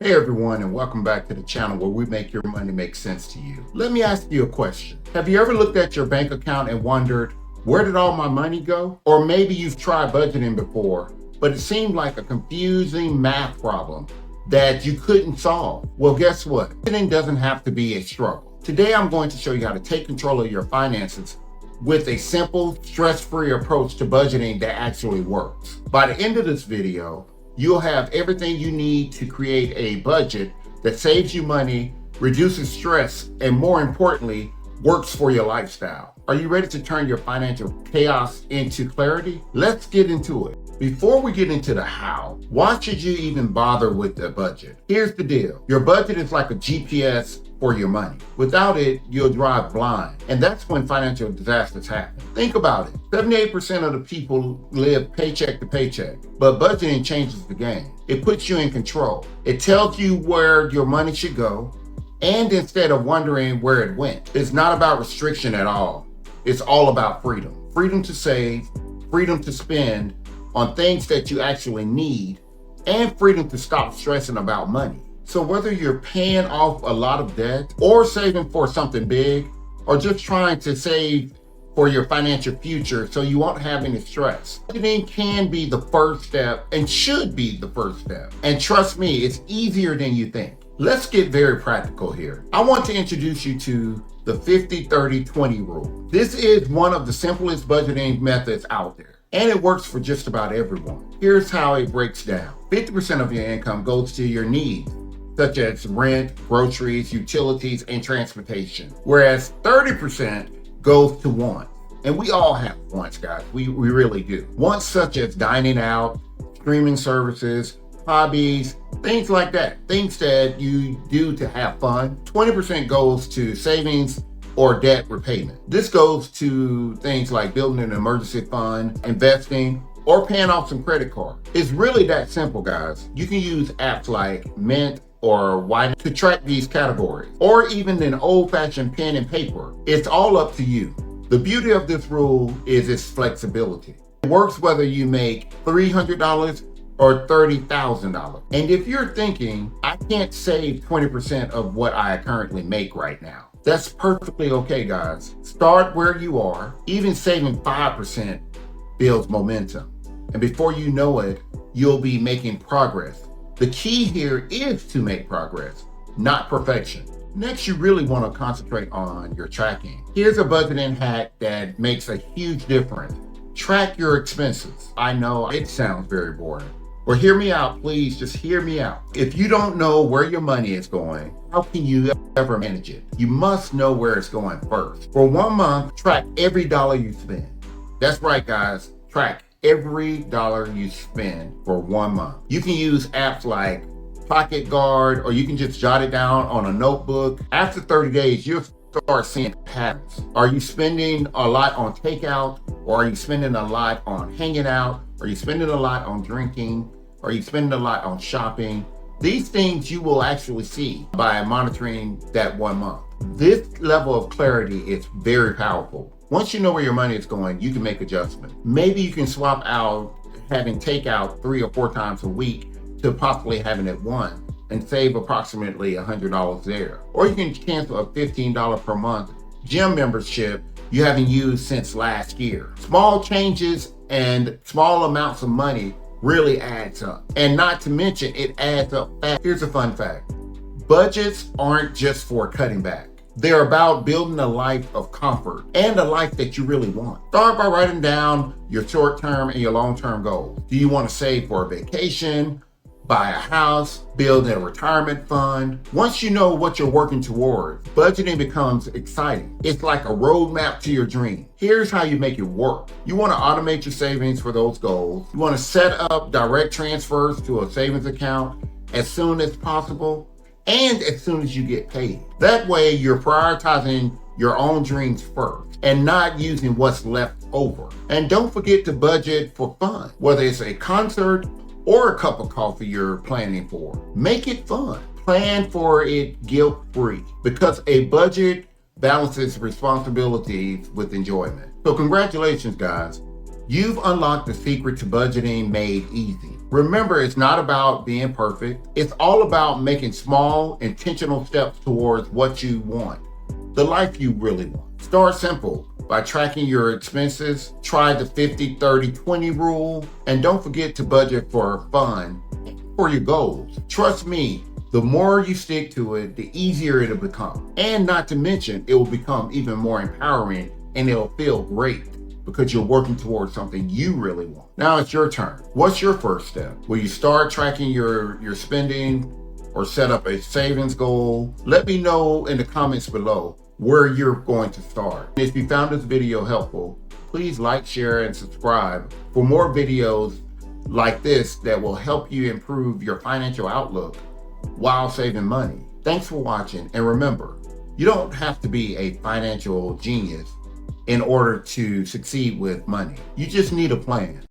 Hey everyone, and welcome back to the channel where we make your money make sense to you. Let me ask you a question. Have you ever looked at your bank account and wondered, where did all my money go? Or maybe you've tried budgeting before, but it seemed like a confusing math problem that you couldn't solve. Well, guess what? Budgeting doesn't have to be a struggle. Today I'm going to show you how to take control of your finances with a simple, stress-free approach to budgeting that actually works. By the end of this video, you'll have everything you need to create a budget that saves you money, reduces stress, and more importantly, works for your lifestyle. Are you ready to turn your financial chaos into clarity? Let's get into it. Before we get into the how, why should you even bother with the budget? Here's the deal. Your budget is like a GPS for your money. Without it, you'll drive blind. And that's when financial disasters happen. Think about it. 78% of the people live paycheck to paycheck, but budgeting changes the game. It puts you in control. It tells you where your money should go, and instead of wondering where it went. It's not about restriction at all. It's all about freedom. Freedom to save, freedom to spend on things that you actually need, and freedom to stop stressing about money. So whether you're paying off a lot of debt or saving for something big, or just trying to save for your financial future so you won't have any stress, budgeting can be the first step and should be the first step. And trust me, it's easier than you think. Let's get very practical here. I want to introduce you to the 50-30-20 rule. This is one of the simplest budgeting methods out there, and it works for just about everyone. Here's how it breaks down. 50% of your income goes to your needs, such as rent, groceries, utilities, and transportation, whereas 30% goes to wants. And we all have wants, guys. We really do. Wants such as dining out, streaming services, hobbies, things like that. Things that you do to have fun. 20% goes to savings or debt repayment. This goes to things like building an emergency fund, investing, or paying off some credit cards. It's really that simple, guys. You can use apps like Mint or Why to track these categories, or even an old-fashioned pen and paper. It's all up to you. The beauty of this rule is its flexibility. It works whether you make $300 or $30,000. And if you're thinking, I can't save 20% of what I currently make right now, that's perfectly okay, guys. Start where you are. Even saving 5% builds momentum. And before you know it, you'll be making progress. The key here is to make progress, not perfection. Next, you really want to concentrate on your tracking. Here's a budgeting hack that makes a huge difference. Track your expenses. I know it sounds very boring. Well, hear me out, please. Just hear me out. If you don't know where your money is going, how can you ever manage it? You must know where it's going first. For 1 month, track every dollar you spend. That's right, guys. Track every dollar you spend for 1 month. You can use apps like Pocket Guard, or you can just jot it down on a notebook. After 30 days, you'll start seeing patterns. Are you spending a lot on takeout? Or are you spending a lot on hanging out? Are you spending a lot on drinking? Are you spending a lot on shopping? These things you will actually see by monitoring that 1 month. This level of clarity is very powerful. Once you know where your money is going, you can make adjustments. Maybe you can swap out having takeout 3 or 4 times a week to possibly having it 1 and save approximately $100 there. Or you can cancel a $15 per month gym membership you haven't used since last year. Small changes and small amounts of money really adds up. And not to mention, it adds up fast. Here's a fun fact. Budgets aren't just for cutting back. They're about building a life of comfort and a life that you really want. Start by writing down your short-term and your long-term goals. Do you want to save for a vacation, buy a house, build a retirement fund? Once you know what you're working towards, budgeting becomes exciting. It's like a roadmap to your dream. Here's how you make it work. You want to automate your savings for those goals. You want to set up direct transfers to a savings account as soon as possible and as soon as you get paid. That way you're prioritizing your own dreams first and not using what's left over. And don't forget to budget for fun, whether it's a concert or a cup of coffee you're planning for. Make it fun. Plan for it guilt-free, because a budget balances responsibilities with enjoyment. So congratulations, guys. You've unlocked the secret to budgeting made easy. Remember, it's not about being perfect. It's all about making small, intentional steps towards what you want, the life you really want. Start simple by tracking your expenses. Try the 50-30-20 rule, and don't forget to budget for fun for your goals. Trust me, the more you stick to it, the easier it'll become. And not to mention, it will become even more empowering and it'll feel great because you're working towards something you really want. Now it's your turn. What's your first step? Will you start tracking your spending or set up a savings goal? Let me know in the comments below where you're going to start. If you found this video helpful, please like, share, and subscribe for more videos like this that will help you improve your financial outlook while saving money. Thanks for watching, and remember, you don't have to be a financial genius in order to succeed with money. You just need a plan.